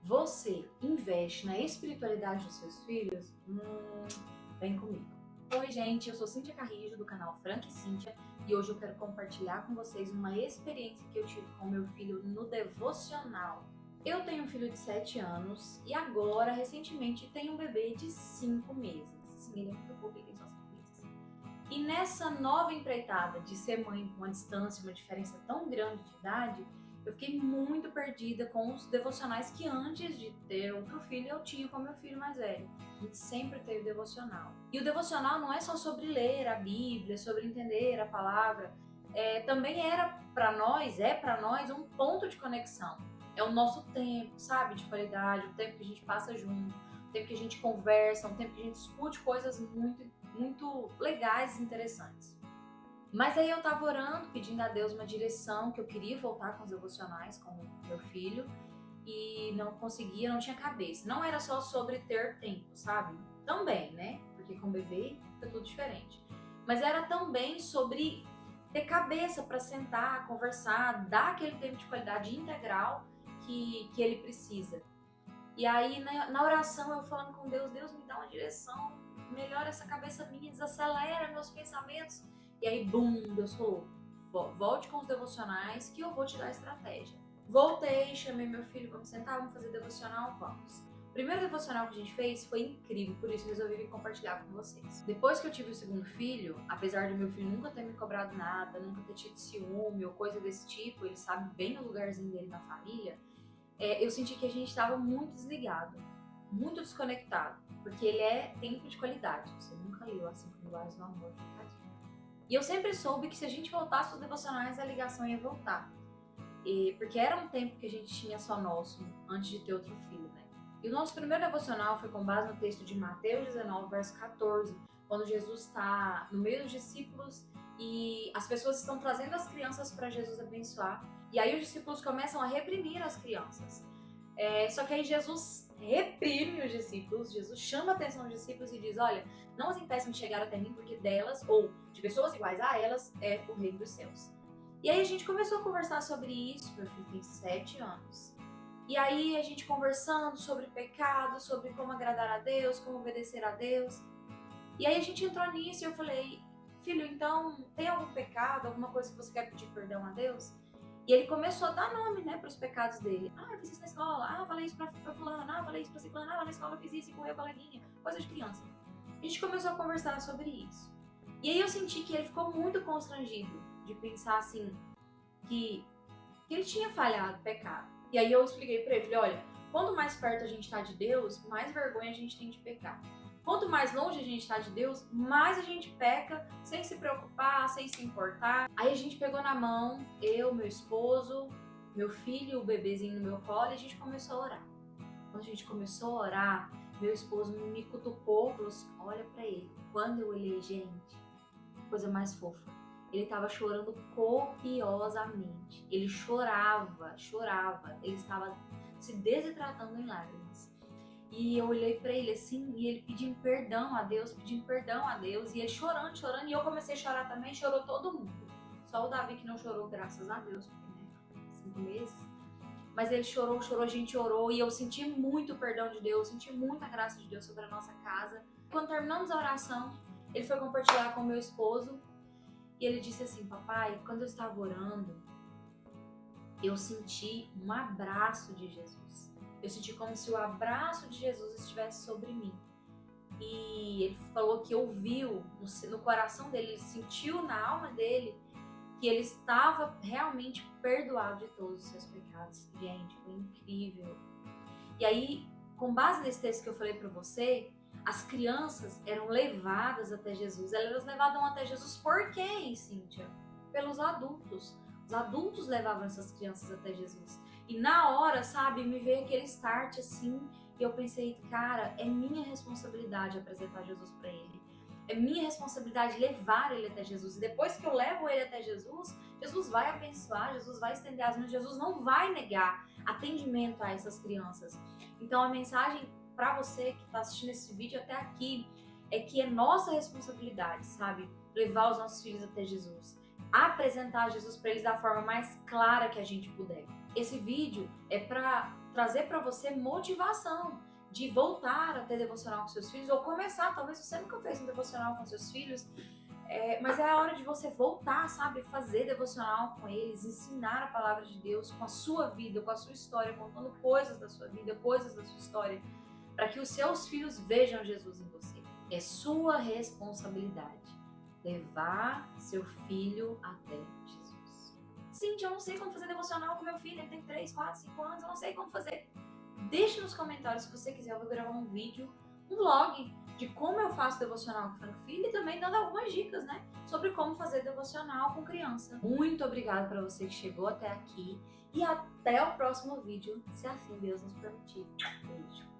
Você investe na espiritualidade dos seus filhos? Vem comigo. Oi, gente, eu sou Cíntia Carrijo, do canal Frank Cíntia, e hoje eu quero compartilhar com vocês uma experiência que eu tive com meu filho no devocional. Eu tenho um filho de 7 anos e agora, recentemente, tenho um bebê de 5 meses. Sim, ele é muito fofo, ele tem só 5 meses. E nessa nova empreitada de ser mãe com uma distância, uma diferença tão grande de idade, eu fiquei muito perdida com os devocionais que antes de ter outro filho eu tinha com meu filho mais velho. A gente sempre teve devocional. E o devocional não é só sobre ler a Bíblia, sobre entender a palavra. Também é para nós um ponto de conexão. É o nosso tempo, sabe, de qualidade, o tempo que a gente passa junto, o tempo que a gente conversa, o tempo que a gente discute coisas muito legais e interessantes. Mas aí eu tava orando, pedindo a Deus uma direção, que eu queria voltar com os devocionais com o meu filho e não conseguia, não tinha cabeça. Não era só sobre ter tempo, sabe? Também, né? Porque com o bebê fica tudo diferente. Mas era também sobre ter cabeça para sentar, conversar, dar aquele tempo de qualidade integral que ele precisa. E aí na oração eu falando com Deus, Deus me dá uma direção, melhora essa cabeça minha, desacelera meus pensamentos. E aí, Deus falou, volte com os devocionais que eu vou te dar a estratégia. Voltei, chamei meu filho, vamos sentar, vamos fazer devocional, vamos. O primeiro devocional que a gente fez foi incrível, por isso resolvi vir compartilhar com vocês. Depois que eu tive o segundo filho, apesar de meu filho nunca ter me cobrado nada, nunca ter tido ciúme ou coisa desse tipo, ele sabe bem o lugarzinho dele na família, eu senti que a gente estava muito desligado, muito desconectado, porque ele é tempo de qualidade. Você nunca leu as 5 linguagens do amor, e eu sempre soube que se a gente voltasse aos devocionais, a ligação ia voltar. Porque era um tempo que a gente tinha só nosso, antes de ter outro filho, né? E o nosso primeiro devocional foi com base no texto de Mateus 19, verso 14, quando Jesus está no meio dos discípulos e as pessoas estão trazendo as crianças para Jesus abençoar. E aí os discípulos começam a reprimir as crianças. Só que aí Jesus reprime os discípulos, Jesus chama a atenção dos discípulos e diz, olha, não as impeçam de chegar até mim, porque delas, ou de pessoas iguais a elas, é o reino dos céus. E aí a gente começou a conversar sobre isso, meu filho tem 7 anos. E aí a gente conversando sobre pecado, sobre como agradar a Deus, como obedecer a Deus. E aí a gente entrou nisso e eu falei, filho, então tem algum pecado, alguma coisa que você quer pedir perdão a Deus? E ele começou a dar nome, né, para os pecados dele. Eu fiz isso na escola, falei isso pra fulana, falei isso pra ciclana, lá na escola eu fiz isso e correu coleguinha, coisa de criança. A gente começou a conversar sobre isso. E aí eu senti que ele ficou muito constrangido de pensar assim, que ele tinha falhado, pecado. E aí eu expliquei pra ele, falei, olha, quanto mais perto a gente tá de Deus, mais vergonha a gente tem de pecar. Quanto mais longe a gente tá de Deus, mais a gente peca sem se preocupar, sem se importar. Aí a gente pegou na mão, eu, meu esposo, meu filho, o bebezinho no meu colo, e a gente começou a orar. Quando a gente começou a orar, meu esposo me cutucou e falou assim, olha pra ele. Quando eu olhei, gente, coisa mais fofa. Ele tava chorando copiosamente. Ele chorava. Ele estava se desidratando em lágrimas. E eu olhei pra ele assim, e ele pedindo perdão a Deus, e ele chorando, e eu comecei a chorar também, chorou todo mundo. Só o Davi que não chorou, graças a Deus, porque, né, 5 meses. Mas ele chorou, a gente orou, e eu senti muito o perdão de Deus, senti muita graça de Deus sobre a nossa casa. Quando terminamos a oração, ele foi compartilhar com o meu esposo, e ele disse assim, papai, quando eu estava orando, eu senti um abraço de Jesus. Eu senti como se o abraço de Jesus estivesse sobre mim. E ele falou que ouviu no coração dele, ele sentiu na alma dele que ele estava realmente perdoado de todos os seus pecados. Gente, foi incrível. E aí, com base nesse texto que eu falei pra você, as crianças eram levadas até Jesus. Elas levavam até Jesus por quem, Cíntia? Pelos adultos. Os adultos levavam essas crianças até Jesus. E na hora, sabe, me veio aquele start assim, e eu pensei, cara, é minha responsabilidade apresentar Jesus para ele. É minha responsabilidade levar ele até Jesus. E depois que eu levo ele até Jesus, Jesus vai abençoar, Jesus vai estender as mãos, Jesus não vai negar atendimento a essas crianças. Então a mensagem para você que está assistindo esse vídeo até aqui é que é nossa responsabilidade, sabe, levar os nossos filhos até Jesus. Apresentar Jesus para eles da forma mais clara que a gente puder. Esse vídeo é para trazer para você motivação de voltar a ter devocional com seus filhos, ou começar, talvez você nunca fez um devocional com seus filhos, mas é a hora de você voltar, sabe? Fazer devocional com eles, ensinar a palavra de Deus com a sua vida, com a sua história, contando coisas da sua vida, coisas da sua história, para que os seus filhos vejam Jesus em você. É sua responsabilidade levar seu filho até Jesus. Cíntia, eu não sei como fazer devocional com meu filho, ele tem 3, 4, 5 anos, eu não sei como fazer. Deixe nos comentários se você quiser, eu vou gravar um vídeo, um vlog de como eu faço devocional com o Franco Filho e também dando algumas dicas, né, sobre como fazer devocional com criança. Muito obrigada para você que chegou até aqui e até o próximo vídeo, se assim Deus nos permitir. Beijo.